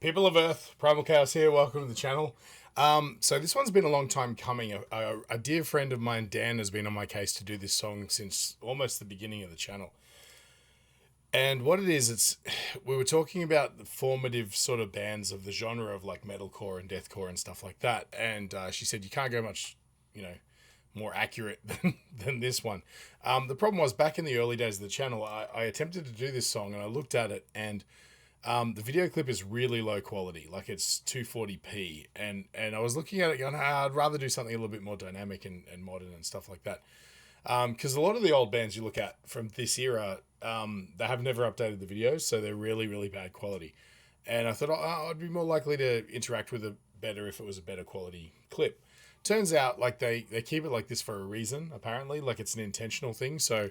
People of Earth, Primal Chaos here, welcome to the channel. So this one's been a long time coming. A dear friend of mine, Dan, has been on my case to do this song since almost the beginning of the channel. And what it is, we were talking about the formative sort of bands of the genre of like metalcore and deathcore and stuff like that. And she said, you can't go much, more accurate than this one. The problem was back in the early days of the channel, I attempted to do this song and I looked at it and the video clip is really low quality, like it's 240p, and I was looking at it going, I'd rather do something a little bit more dynamic and modern and stuff like that. Because a lot of the old bands you look at from this era, they have never updated the videos, so they're really, really bad quality. And I thought, I'd be more likely to interact with it better if it was a better quality clip. Turns out, like, they keep it like this for a reason, apparently, like it's an intentional thing. So,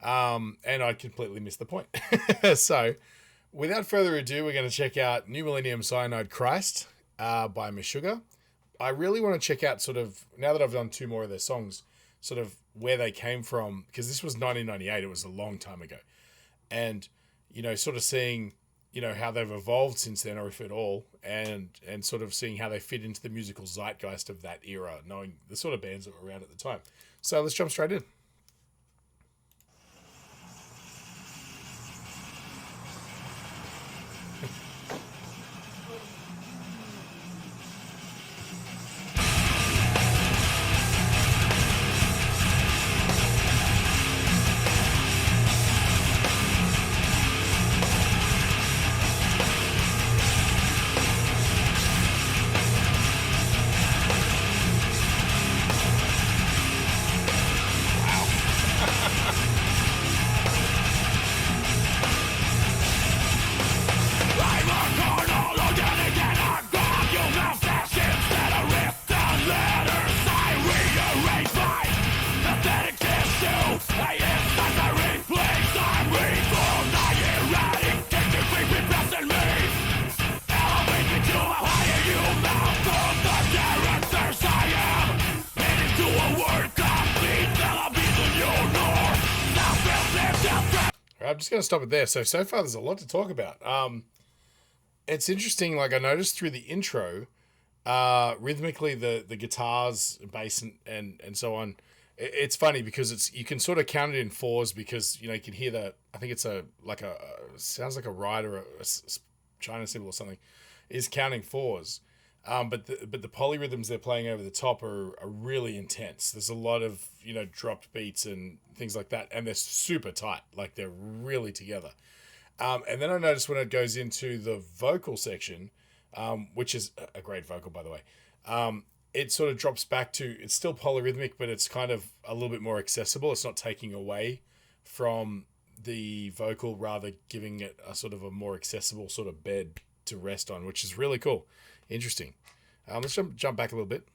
and I completely missed the point. So, without further ado, we're going to check out New Millennium Cyanide Christ by Meshuggah. I really want to check out sort of, now that I've done two more of their songs, sort of where they came from, because this was 1998, it was a long time ago. And, sort of seeing, how they've evolved since then, or if at all, and sort of seeing how they fit into the musical zeitgeist of that era, knowing the sort of bands that were around at the time. So let's jump straight in. I'm just going to stop it there. So far there's a lot to talk about. It's interesting, like I noticed through the intro, rhythmically the guitars, bass and so on, it's funny because you can sort of count it in fours because, you can hear the, I think it's sounds like a ride or a China cymbal or something, is counting fours. But the polyrhythms they're playing over the top are really intense. There's a lot of, dropped beats and things like that. And they're super tight. Like they're really together. And then I noticed when it goes into the vocal section, which is a great vocal, by the way, it sort of drops back to, it's still polyrhythmic, but it's kind of a little bit more accessible. It's not taking away from the vocal, rather giving it a sort of a more accessible sort of bed to rest on, which is really cool. Interesting. Let's jump back a little bit.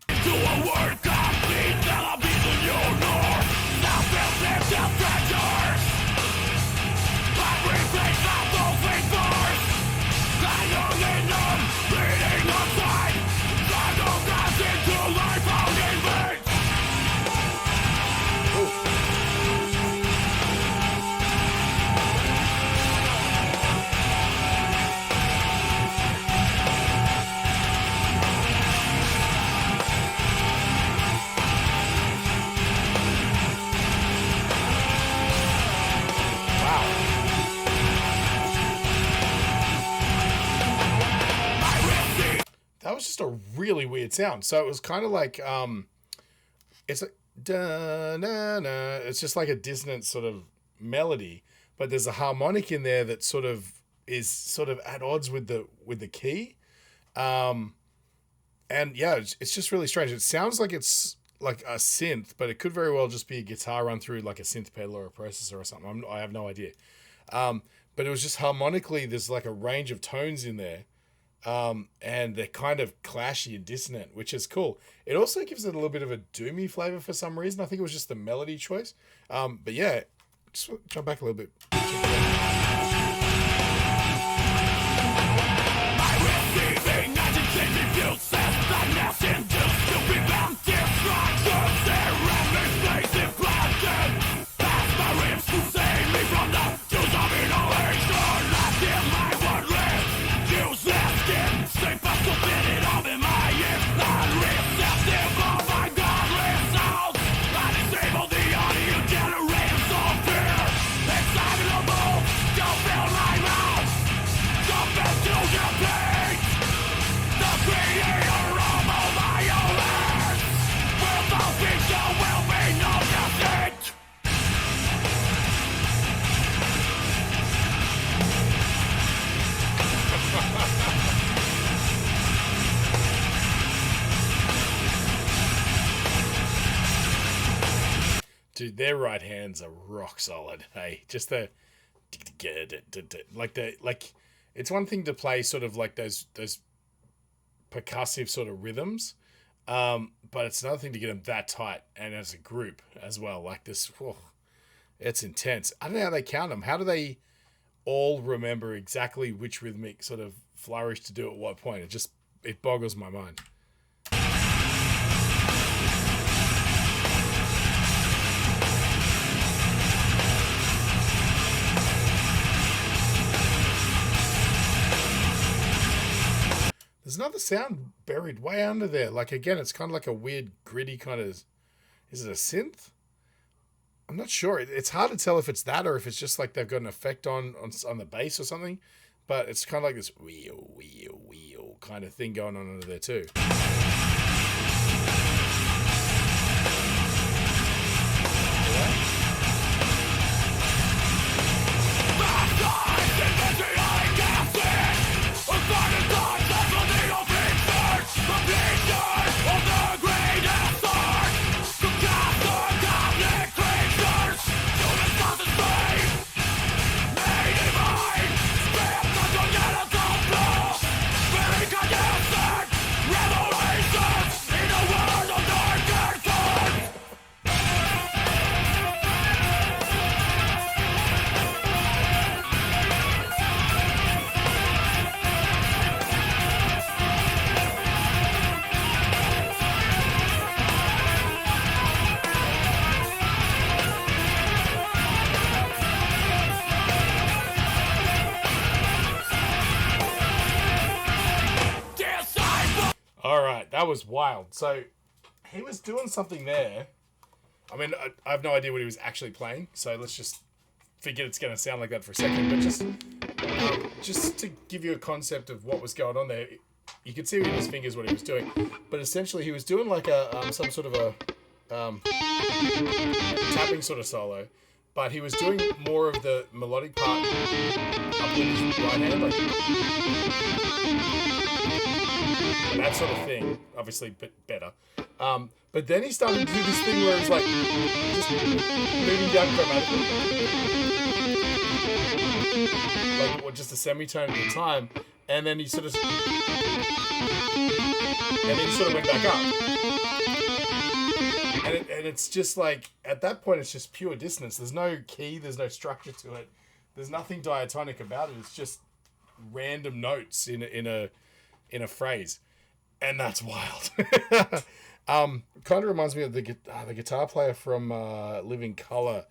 That was just a really weird sound. So it was kind of like, it's like, da, na, na. It's just like a dissonant sort of melody, but there's a harmonic in there that sort of is sort of at odds with the key. And yeah, it's just really strange. It sounds like it's like a synth, but it could very well just be a guitar run through like a synth pedal or a processor or something. I have no idea. But it was just harmonically, there's like a range of tones in there. And they're kind of clashy and dissonant, which is cool. It also gives it a little bit of a doomy flavor for some reason. I think it was just the melody choice. But yeah, just jump back a little bit. From the juice of inhalation, left in my one live. Useless skin Dude, their right hands are rock solid. Hey, just the like it's one thing to play sort of like those percussive sort of rhythms, but it's another thing to get them that tight and as a group as well. Like this, whoa, it's intense. I don't know how they count them. How do they all remember exactly which rhythmic sort of flourish to do at what point? It boggles my mind. There's another sound buried way under there. Like, again, it's kind of like a weird, gritty kind of... Is it a synth? I'm not sure. It's hard to tell if it's that or if it's just like they've got an effect on the bass or something. But it's kind of like this wheel kind of thing going on under there too. That was wild. So he was doing something there. I mean, I have no idea what he was actually playing. So let's just forget it's going to sound like that for a second. But just to give you a concept of what was going on there, you could see with his fingers what he was doing. But essentially, he was doing like some sort of a tapping sort of solo. But he was doing more of the melodic part up with his right hand, like that sort of thing. Obviously, but better. But then he started to do this thing where it's like just moving down chromatically, like or just a semitone at a time, and then he sort of went back up. And it's just like, at that point, it's just pure dissonance. There's no key, there's no structure to it. There's nothing diatonic about it. It's just random notes in a phrase. And that's wild. Kind of reminds me of the guitar player from Living Colour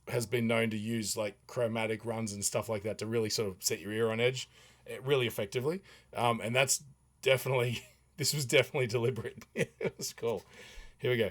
has been known to use like chromatic runs and stuff like that to really sort of set your ear on edge really effectively. And that's definitely, this was definitely deliberate. It was cool. Here we go.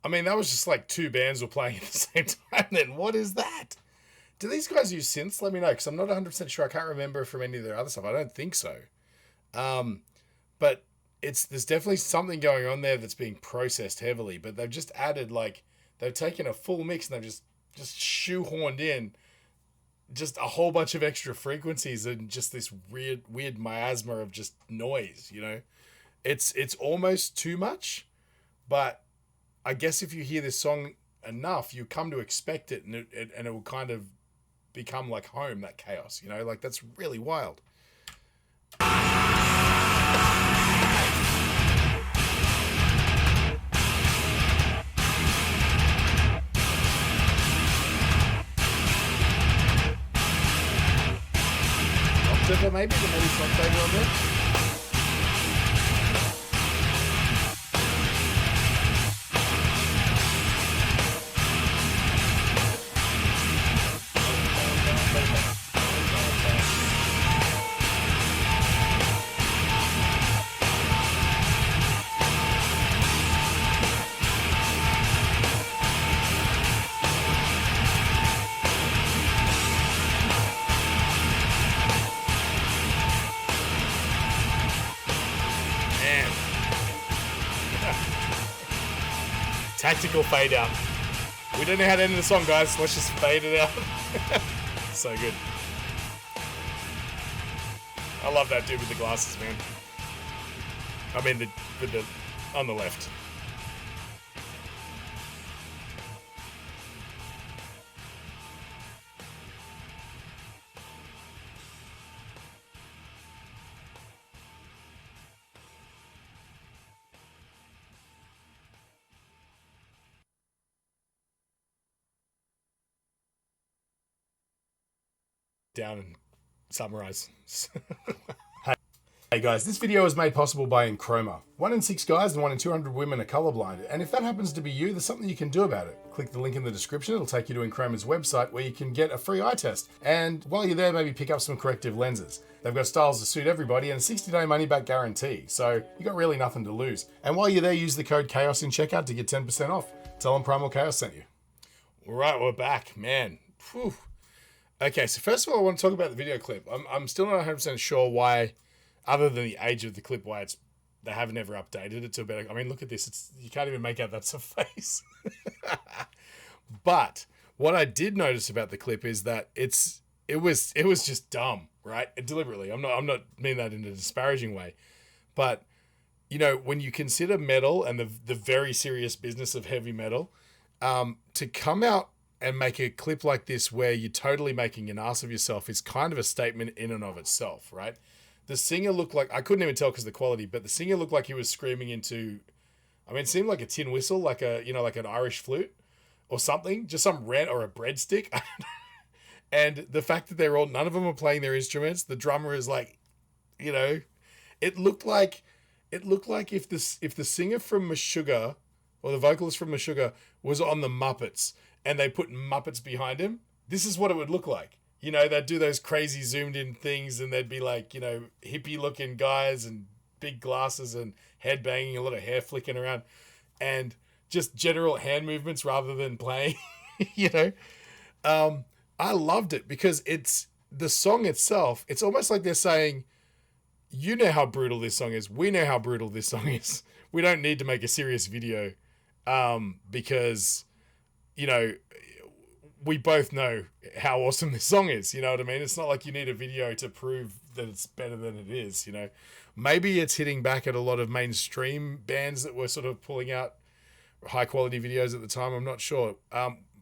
I mean, that was just like two bands were playing at the same time then. What is that? Do these guys use synths? Let me know, because I'm not 100% sure. I can't remember from any of their other stuff. I don't think so. But there's definitely something going on there that's being processed heavily. But they've just added, like, they've taken a full mix and they've just shoehorned in just a whole bunch of extra frequencies and just this weird miasma of just noise, you know? It's almost too much, but I guess if you hear this song enough, you come to expect it, and it will kind of become like home, that chaos, you know? Like, that's really wild. Meshuggah, maybe the maybe song favorite on there. Tactical fade out. We don't know how to end the song, guys. Let's just fade it out. So good. I love that dude with the glasses, man. I mean, with the on the left. Down and summarize. Hey guys, this video is made possible by Enchroma. 1 in 6 guys and 1 in 200 women are colorblind, and if that happens to be you, there's something you can do about it. Click the link in the description, it'll take you to Enchroma's website where you can get a free eye test, and while you're there, maybe pick up some corrective lenses. They've got styles to suit everybody and a 60-day money-back guarantee, so you got really nothing to lose. And while you're there, use the code CHAOS in checkout to get 10% off. Tell them Primal Chaos sent you. All right, we're back, man. Whew. Okay, so first of all, I want to talk about the video clip. I'm still not 100% sure why, other than the age of the clip, why they haven't ever updated it to a better. I mean, look at this. You can't even make out that's a face. But what I did notice about the clip is that it was just dumb, right? Deliberately. I'm not meaning that in a disparaging way, but you know, when you consider metal and the very serious business of heavy metal, to come out and make a clip like this where you're totally making an ass of yourself is kind of a statement in and of itself, right? The singer looked like, I couldn't even tell because of the quality, but the singer looked like he was screaming into, I mean, it seemed like a tin whistle, like like an Irish flute or something, just some rant or a breadstick. And the fact that none of them are playing their instruments. The drummer is like, it looked like if the singer from Meshuggah or the vocalist from Meshuggah was on the Muppets and they put Muppets behind him, this is what it would look like. They'd do those crazy zoomed in things and they'd be like, hippie looking guys and big glasses and head banging, a lot of hair flicking around and just general hand movements rather than playing, I loved it because it's the song itself. It's almost like they're saying, you know how brutal this song is. We know how brutal this song is. We don't need to make a serious video because, we both know how awesome this song is. You know what I mean? It's not like you need a video to prove that it's better than it is, Maybe it's hitting back at a lot of mainstream bands that were sort of pulling out high quality videos at the time. I'm not sure.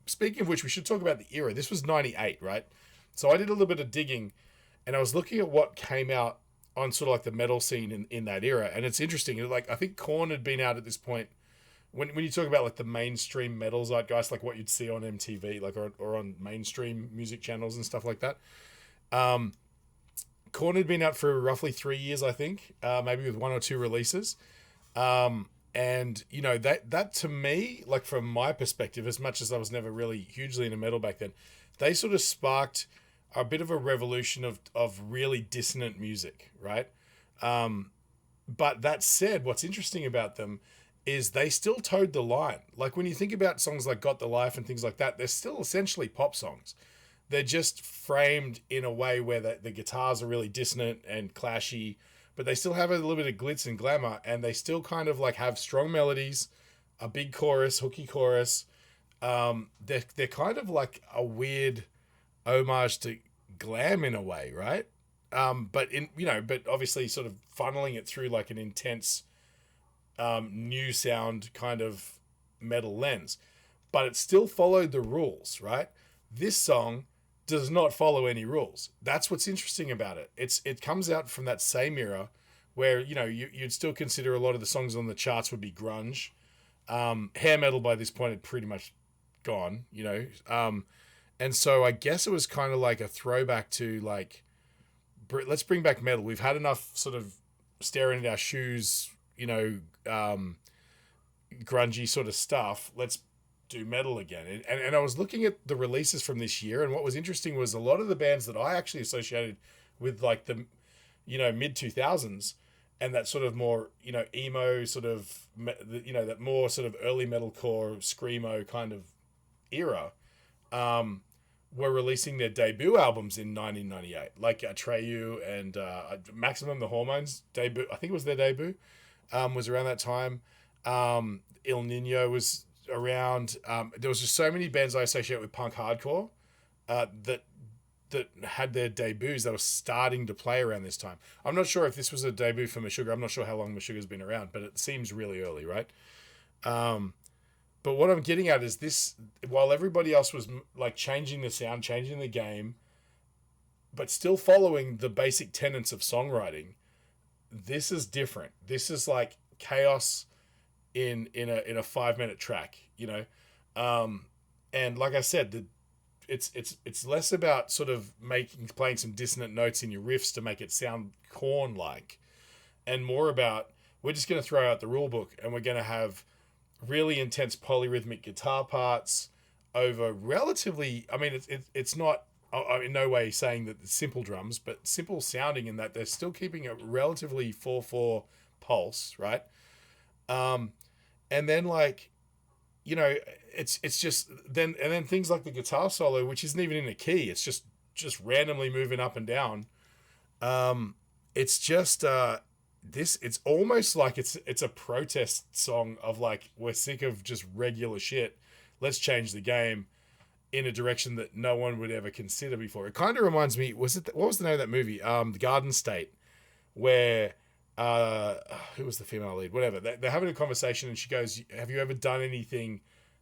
Speaking of which, we should talk about the era. This was 98, right? So I did a little bit of digging and I was looking at what came out on sort of like the metal scene in that era. And it's interesting. Like, I think Korn had been out at this point. When you talk about like the mainstream metal zeitgeist, like what you'd see on MTV, like or on mainstream music channels and stuff like that, Korn had been out for roughly 3 years, I think, maybe with 1 or 2 releases, and that to me, like from my perspective, as much as I was never really hugely into metal back then, they sort of sparked a bit of a revolution of really dissonant music, right? But that said, what's interesting about them is they still towed the line. Like when you think about songs like Got the Life and things like that, they're still essentially pop songs. They're just framed in a way where the guitars are really dissonant and clashy, but they still have a little bit of glitz and glamour, and they still kind of like have strong melodies, a big chorus, hooky chorus. They're kind of like a weird homage to glam in a way, right? But obviously sort of funneling it through like an intense new sound kind of metal lens, but it still followed the rules, right? This song does not follow any rules. That's what's interesting about it. It comes out from that same era where, you'd still consider a lot of the songs on the charts would be grunge. Hair metal by this point had pretty much gone, and so I guess it was kind of like a throwback to like let's bring back metal. We've had enough sort of staring at our shoes, grungy sort of stuff. Let's do metal again. And I was looking at the releases from this year, and what was interesting was a lot of the bands that I actually associated with like the, mid 2000s and that sort of more, emo sort of, that more sort of early metalcore, screamo kind of era, were releasing their debut albums in 1998, like Atreyu and Maximum the Hormones debut. I think it was their debut, was around that time. Il Nino was around. There was just so many bands I associate with punk hardcore that had their debuts that were starting to play around this time. I'm not sure if this was a debut for Meshuggah. I'm not sure how long Meshuggah's been around, but it seems really early, right? But what I'm getting at is this, while everybody else was like changing the sound, changing the game, but still following the basic tenets of songwriting, this is different. This is like chaos in a 5-minute track, and like I said, it's less about sort of playing some dissonant notes in your riffs to make it sound Korn-like, and more about, we're just going to throw out the rule book and we're going to have really intense polyrhythmic guitar parts over relatively, I mean, it's not, I'm in no way saying that it's simple drums, but simple sounding in that they're still keeping a relatively 4/4 pulse, right? And then like, it's just then things like the guitar solo, which isn't even in a key, it's just randomly moving up and down. It's just it's almost like it's a protest song of like, we're sick of just regular shit. Let's change the game in a direction that no one would ever consider before. It kind of reminds me, what was the name of that movie? The Garden State, where who was the female lead? Whatever. They're having a conversation and she goes, have you ever done anything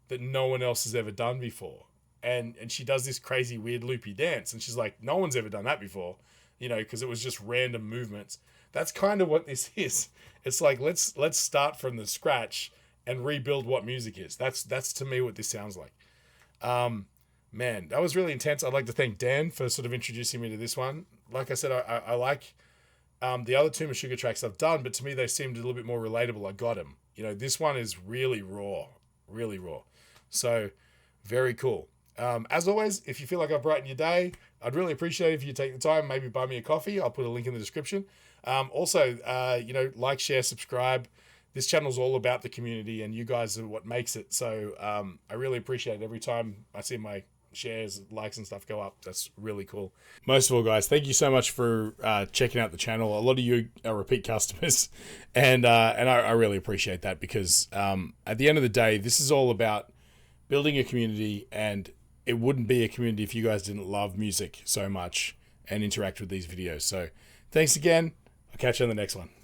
that no one else has ever done before? And she does this crazy weird loopy dance, and she's like, no one's ever done that before, because it was just random movements. That's kind of what this is. It's like, let's start from the scratch and rebuild what music is. That's to me what this sounds like. Man, that was really intense. I'd like to thank Dan for sort of introducing me to this one. Like I said, I like the other two Meshuggah tracks I've done, but to me they seemed a little bit more relatable. I got him. This one is really raw. So very cool. As always, if you feel like I've brightened your day, I'd really appreciate it if you take the time, maybe buy me a coffee. I'll put a link in the description. Also, like, share, subscribe. This channel's all about the community, and you guys are what makes it. So I really appreciate it. Every time I see my shares, likes and stuff go up, that's really cool. Most of all, guys, thank you so much for checking out the channel. A lot of you are repeat customers, and I really appreciate that, because at the end of the day, this is all about building a community, and it wouldn't be a community if you guys didn't love music so much and interact with these videos. So thanks again. I'll catch you on the next one.